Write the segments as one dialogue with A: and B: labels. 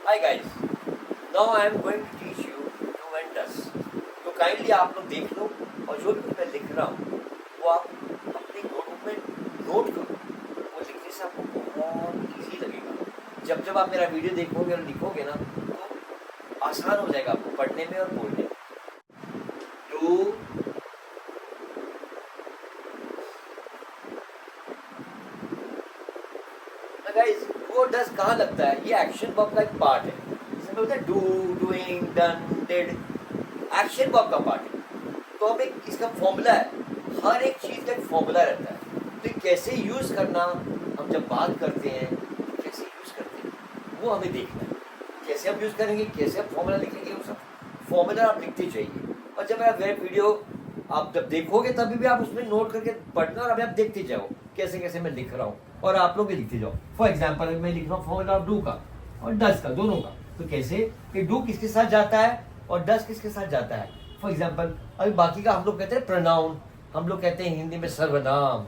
A: Hi guys, now I am going to teach you do and does. तो kindly आप लोग देख लो और जो भी मैं लिख रहा हूँ वो आप अपने नोटबुक में नोट करो। वो लिखने से आपको बहुत इजी लगेगा। जब जब आप मेरा वीडियो देखोगे और लिखोगे ना तो आसान हो जाएगा आपको पढ़ने में और बोलने में। डू गाइस, वो डज कहाँ लगता है? ये एक्शन वर्ब का एक पार्ट है। जैसे बोलते हैं do, doing, done, did, action verb का पार्ट है। तो अब एक इसका फॉर्मूला है, हर एक चीज का एक फॉर्मूला रहता है। तो कैसे यूज करना, हम जब बात करते हैं तो कैसे यूज करते हैं वो हमें देखना है। कैसे हम यूज करेंगे, कैसे हम फॉर्मूला लिखेंगे, वो सब फॉर्मूला आप लिखते जाइए। और जब आप वेब वीडियो आप जब देखोगे तभी भी आप उसमें नोट करके पढ़ना और अभी आप देखते जाओ कैसे कैसे मैं लिख रहा हूँ और आप लोग भी लिखते जाओ। फॉर एग्जाम्पल मैं लिख रहा हूँ फॉर्मूला डू का और डज का, दोनों का। तो कैसे कि डू किसके साथ जाता है और डज किसके साथ जाता है। फॉर एग्जाम्पल अभी बाकी का हम लोग कहते हैं प्रोनाउन, हम लोग कहते हैं हिंदी में सर्वनाम।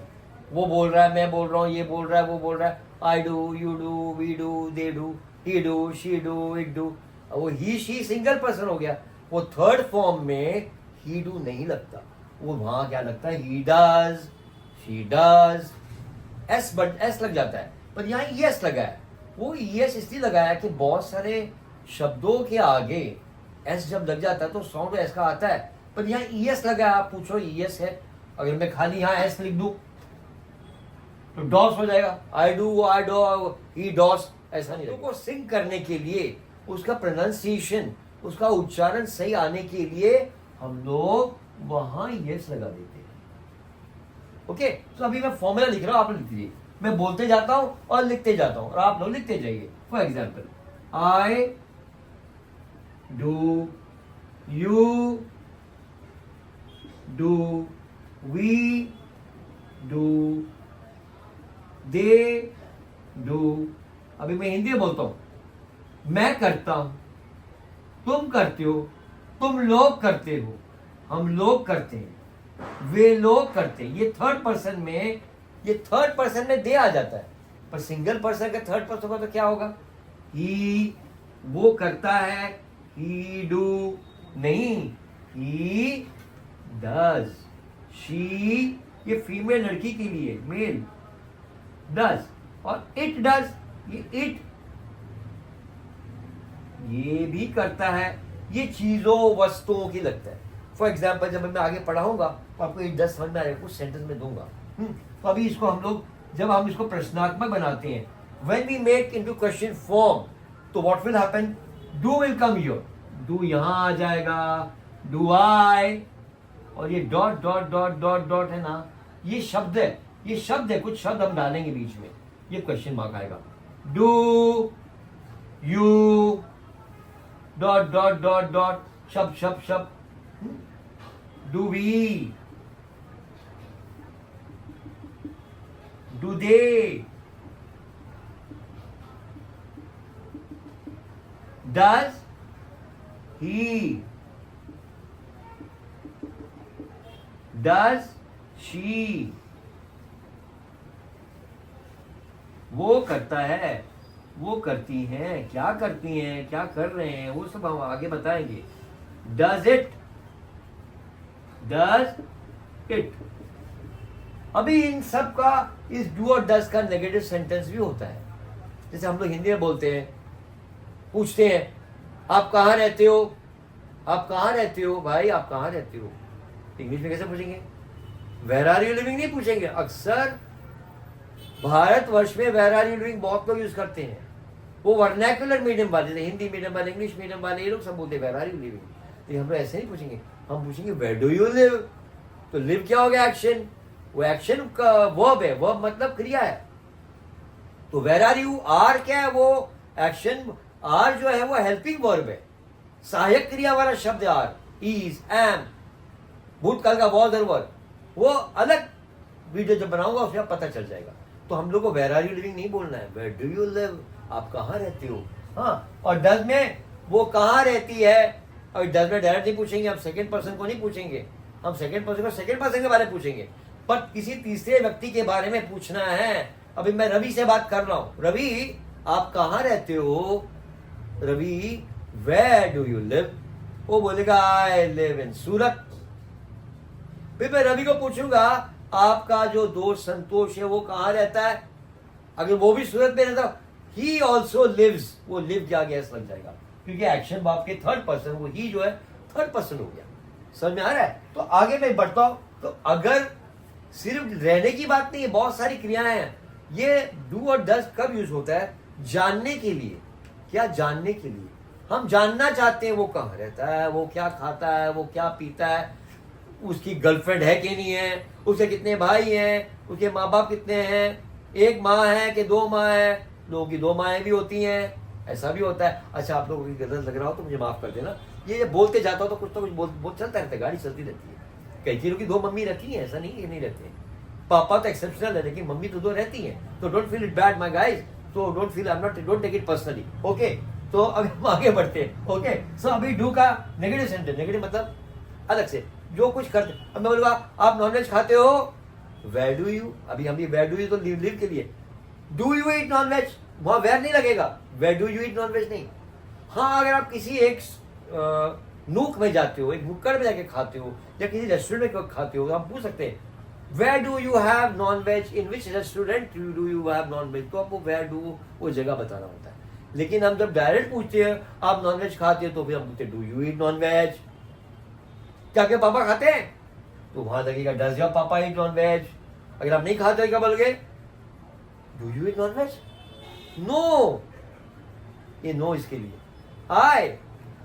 A: वो बोल रहा है, मैं बोल रहा हूँ, ये बोल रहा है, वो बोल रहा है। I do, you do, we do, they do, he do, she do, it do. वो ही शी सिंगल पर्सन हो गया। वो थर्ड फॉर्म में ही डू नहीं लगता, वो वहां क्या लगता है? He does, she does, S but S लग जाता है। पर यहाँ यस लगा है। वो यस इसलिए लगाया कि बहुत सारे शब्दों के आगे एस जब लग जाता है तो साउंड एस का आता है। पर यहाँ यस लगा है। आप पूछो यस है, अगर मैं खाली यहाँ एस लिख दूं तो डॉस हो जाएगा। I do, I do, he does, ऐसा नहीं। को सिंक करने के लिए उसका प्रोनाउंसिएशन, उसका उच्चारण सही आने के लिए हम लोग वहां यस लगा देते हैं। ओके, तो अभी मैं फॉर्मूला लिख रहा हूं, आप लिख दीजिए। मैं बोलते जाता हूं और लिखते जाता हूं और आप लोग लिखते जाइए। For example I do, you do, we do, they do. अभी मैं हिंदी में बोलता हूं। मैं करता हूं, तुम करते हो, तुम लोग करते हो, हम लोग करते हैं, वे लोग करते हैं। ये थर्ड पर्सन में दे आ जाता है। पर सिंगल पर्सन का थर्ड पर्सन का तो क्या होगा? ही, वो करता है, ही डू नहीं, ही डज। शी, ये फीमेल लड़की के लिए, मेल डज। और इट डज, ये भी करता है। ये चीजों वस्तुओं की लगता है। फॉर एग्जाम्पल जब मैं आगे पढ़ाऊंगा तो आपको एक 10 समझ में आएगा, कुछ सेंटेंस में दूंगा। तो अभी इसको हम लोग जब हम इसको प्रश्नात्मक बनाते हैं, when we make into question form, तो what will happen? Do will come here, do यहां आ जाएगा, डू आई, और ये dot dot dot dot dot है ना, ये शब्द है, कुछ शब्द हम डालेंगे बीच में, ये क्वेश्चन मार्क आएगा। Do U dot dot dot dot, शब्द शब्द शब्द। Do we? Do they? Does he? Does she? वो करता है, वो करती हैं, क्या करती हैं, क्या कर रहे हैं, वो सब हम आगे बताएंगे। Does it? Does it. अभी इन सब का, इस डू और डज का नेगेटिव सेंटेंस भी होता है। जैसे हम लोग हिंदी में बोलते हैं, पूछते हैं आप कहाँ रहते हो, आप कहाँ रहते हो, भाई आप कहाँ रहते हो। इंग्लिश में कैसे पूछेंगे? वेयर आर यू लिविंग नहीं पूछेंगे। अक्सर भारतवर्ष में वेयर आर यू लिविंग बहुत लोग यूज करते हैं। वो वर्नैकुलर मीडियम वाले, हिंदी मीडियम वाले, इंग्लिश मीडियम वाले, ये लोग सब बोलते हैं वेयर आर यू लिविंग। तो हम लोग ऐसे नहीं पूछेंगे, हम पूछेंगे वेयर डू यू लिव। तो लिव क्या हो गया? एक्शन। वो एक्शन का वर्ब है, वर्ब मतलब क्रिया है। तो वेयर आर यू, आर क्या है? वो एक्शन। आर जो है वो हेल्पिंग वर्ब है, सहायक क्रिया वाला शब्द है आर। इज, एम, भूतकाल का वॉज और वर। वो अलग वीडियो जब बनाऊंगा उसमें पता चल जाएगा। तो हम लोग को वेयर आर यू लिविंग नहीं बोलना है, वेयर डू यू लिव, आप कहाँ रहते हो। हाँ, और डज में वो कहाँ रहती है, और डज में डायरेक्ट नहीं पूछेंगे, हम सेकंड पर्सन को नहीं पूछेंगे, हम सेकंड पर्सन के बारे में पूछेंगे। पर किसी तीसरे व्यक्ति के बारे में पूछना है। अभी मैं रवि से बात कर रहा हूं, रवि आप कहाँ रहते हो, Ravi where do you live, वो बोलेगा आई लिव इन सूरत। फिर मैं रवि को पूछूंगा आपका जो दोस्त संतोष है वो कहाँ रहता है, अगर वो भी सूरत में रहता, ही ऑल्सो लिव्स, वो लिव क्या गया लग जाएगा, क्योंकि एक्शन वर्ब के थर्ड पर्सन, वो ही जो है थर्ड पर्सन हो गया। समझ में आ रहा है? तो आगे मैं बढ़ता हूं। तो अगर सिर्फ रहने की बात नहीं है, बहुत सारी क्रियाएं हैं। ये डू और डज कब यूज होता है? जानने के लिए। क्या जानने के लिए? हम जानना चाहते हैं वो कहाँ रहता है, वो क्या खाता है, वो क्या पीता है, उसकी गर्लफ्रेंड है कि नहीं है, उसके कितने भाई हैं, उसके माँ बाप कितने हैं, एक माँ है कि दो माँ है, लोगों की दो माएँ भी होती हैं, ऐसा भी होता है। अच्छा, आप लोगों की गलत लग रहा हो तो मुझे माफ कर देना, ये बोलते जाता हो तो कुछ बोल चलता रहता है, गाड़ी चलती रहती है। कई चीजों की दो मम्मी रहती है, ऐसा नहीं कि नहीं रहते, पापा तो एक्सेप्शनल है लेकिन मम्मी तो दो रहती हैं। तो don't feel it bad my guys, तो don't feel, I am not, don't take it personally, okay. तो अभी हम आगे बढ़ते हैं, ओके। सो अभी डू का नेगेटिव सेंटेंस, नेगेटिव मतलब अलग से जो कुछ करते। अब मैं बोलूंगा आप नॉनवेज खाते हो, वेयर डू यू, अभी हम ये वेयर डू यू तो लिव के लिए, डू यू ईट नॉनवेज, वहां वेयर नहीं लगेगा, where do you eat non veg नहीं। हाँ, अगर आप किसी एक नूक में जाते हो, एक नुक्कड़ में जाके खाते हो, या किसी रेस्टोरेंट में खाते हो, तो आप पूछ सकते हैं where do you have non veg, in which restaurant do you have non veg, तो आपको वेयर डू वो जगह बताना होता है। लेकिन हम जब डायरेक्ट पूछते हैं आप नॉन वेज खाते हो, तो फिर हम पूछते do you eat non veg, क्या क्या पापा खाते हैं, तो वहां लगेगा डज योर पापा ईट नॉन वेज। अगर आप नहीं खाते क्या बोलोगे, do you eat non veg, no, ये नो इसके लिए। I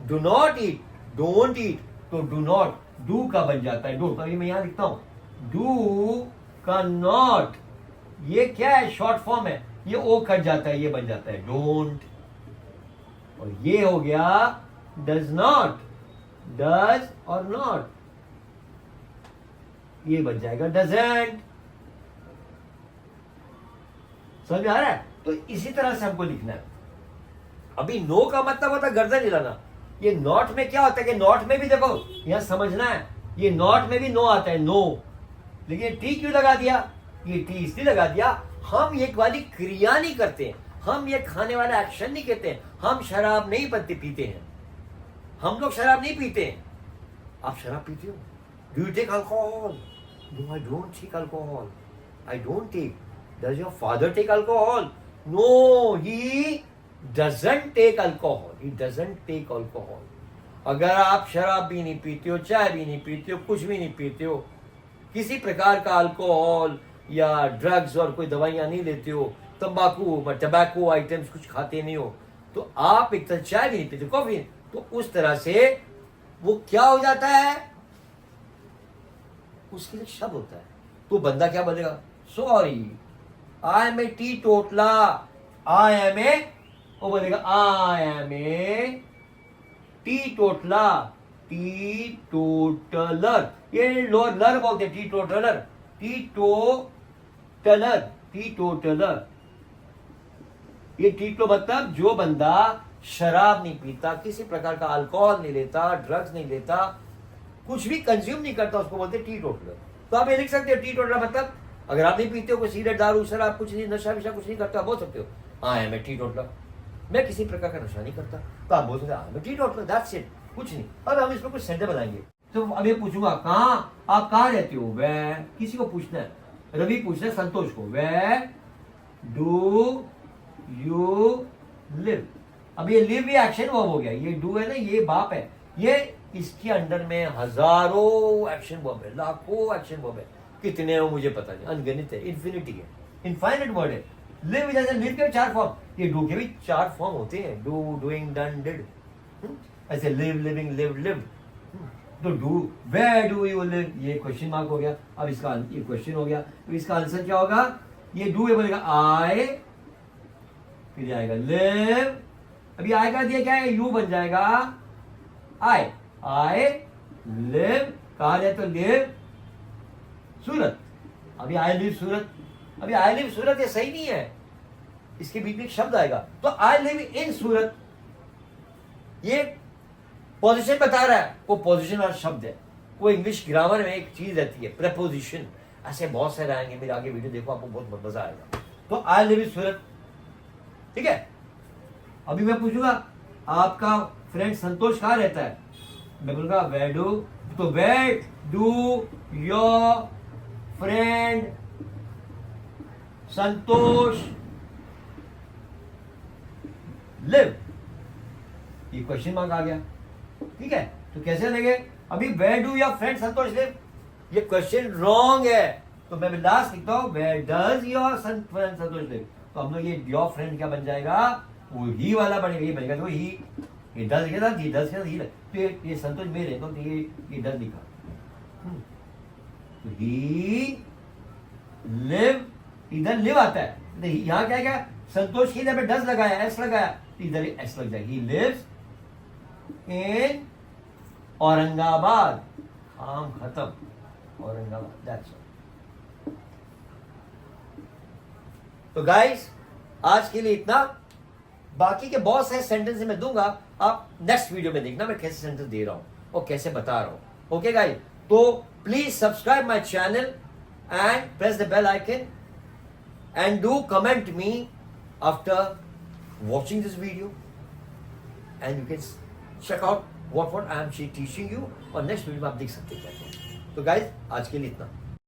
A: do not eat, don't eat, तो डू नॉट डू का बन जाता है डोंट। अभी मैं यहां लिखता हूं डू का नॉट, ये क्या है, शॉर्ट फॉर्म है, ये ओ कट जाता है, ये बन जाता है डोंट। और ये हो गया डज नॉट, डज और नॉट, ये बन जाएगा डजंट। समझ में आ रहा है? तो इसी तरह से हमको लिखना है। अभी नो का मतलब होता है गर्दन हिलाना। ये नॉट में क्या होता है कि नॉट में भी देखो, यहां समझना है, ये नॉट में भी नो आता है, नो, लेकिन टी क्यों लगा दिया, ये टी इसलिए लगा दिया, हम ये वाली क्रिया नहीं करते, हम ये खाने वाला एक्शन नहीं कहते, हम शराब नहीं पीते हैं, हम लोग शराब नहीं पीते हैं। आप शराब पीते हो, do you take alcohol, no I don't take alcohol, I don't take. Does your father take alcohol, no he doesn't take alcohol, he doesn't take alcohol। अगर आप शराब भी नहीं पीते हो, चाय भी नहीं पीते हो, कुछ भी नहीं पीते हो, किसी प्रकार का अल्कोहल या ड्रग्स और कोई दवाइयां नहीं लेते हो, टबैको आइटम्स कुछ खाते नहीं हो, तो आप एक तरह चाय भी नहीं पीते, कॉफी, तो उस तरह से वो क्या हो जाता है, उसके लिए शब्द होता है। तो बंदा क्या बोलेगा, sorry I am a teetotaller, I am a, वो बोलेगा I am a teetotaller, teetotaller, ये लर बोलते teetotaller, teetotaller, teetotaller. ये टी तो मतलब जो बंदा शराब नहीं पीता, किसी प्रकार का अल्कोहल नहीं लेता, ड्रग्स नहीं लेता, कुछ भी कंज्यूम नहीं करता, उसको बोलते टी टोटलर। तो आप ये लिख सकते हो टी टोटलर मतलब अगर आप नहीं पीते हो, कोई सिगरेट दारू शराब कुछ नहीं, नशा विशा कुछ नहीं करता, बोल सकते हो I am a teetotaller, मैं किसी प्रकार का नशा नहीं करता, तो आप बोल सकते हैं टी टोटलर, दैट्स इट, कुछ नहीं। अब हम इसमें कुछ सेंटेंस बनाएंगे। तो अब ये पूछूंगा कहाँ, आप कहाँ रहते हो, वे, किसी को पूछना है, रवि पूछना है संतोष को, वे डू यू लिव। अब ये लिव ये एक्शन वर्ब हो गया, ये डू है ना, ये बाप है, ये इसके अंडर में हजारों एक्शन वर्ब है, लाखों एक्शन वर्ब है, कितने हो मुझे पता नहीं, अनगिनत है, इन्फिनिटी है, इनफाइनाइट वर्ड है। लिव जैसे लिव के 4 फॉर्म, ये डू के भी 4 फॉर्म होते हैं, डू, डूइंग, डन, डिड, ऐसे लिव, लिविंग, लिव, लिव। तो do, where do you live, ये क्वेश्चन मार्क हो गया। अब इसका ये क्वेश्चन हो गया, तो इसका आंसर क्या होगा, ये डू ये बोलेगा आई, फिर आएगा लिव, अभी आई का दिया क्या है, यू बन जाएगा आई, आई लिव, कहा जाए तो लिव सूरत, अभी आई लिव सूरत, अभी आई लिव सूरत ये सही नहीं है, इसके बीच में एक शब्द आएगा, तो आई लिव इन सूरत, ये पोजीशन बता रहा है, वो पोजीशन वाला शब्द है, वो इंग्लिश ग्रामर में एक चीज रहती है प्रेपोजिशन, ऐसे बहुत सारे आएंगे, मेरे आगे वीडियो देखो, आपको बहुत मजा आएगा। तो आई लिव इन सूरत, ठीक है। अभी मैं पूछूंगा आपका फ्रेंड संतोष कहाँ रहता है? मैं बोलूंगा वेयर डू, तो where do your friend Santosh live. ये क्वेश्चन मार्क आ गया, ठीक है। तो कैसे लगे? अभी where do your friend Santosh live, ये क्वेश्चन रॉन्ग है, तो मैं लास्ट लिखता हूं where does your friend Santosh live. तो हम लोग ये योर फ्रेंड क्या बन जाएगा? वो ही वाला बनेगा, ये बनेगा तो ही डज लिखा था, ही डज के ही, तो ये संतोष में रहता हूं, तो ये डज लिखा, तो ही लिव, इधर लिव आता है, तो यहां क्या क्या संतोष की जगह डज लगाया, एस लगाया, तो इधर एस लग जाएगा। ही लिव्स इन औरंगाबाद, काम खत्म, औरंगाबाद, दैट्स ऑल। तो गाइस आज के लिए इतना, बाकी के बहुत सारे सेंटेंस मैं दूंगा, आप नेक्स्ट वीडियो में देखना मैं कैसे सेंटेंस दे रहा हूं और कैसे बता रहा हूं। ओके गाइस, तो please subscribe my channel and press the bell icon and do comment me after watching this video, and you can check out what I am teaching you, और next video में आप देख सकते हैं। तो guys आज के लिए इतना।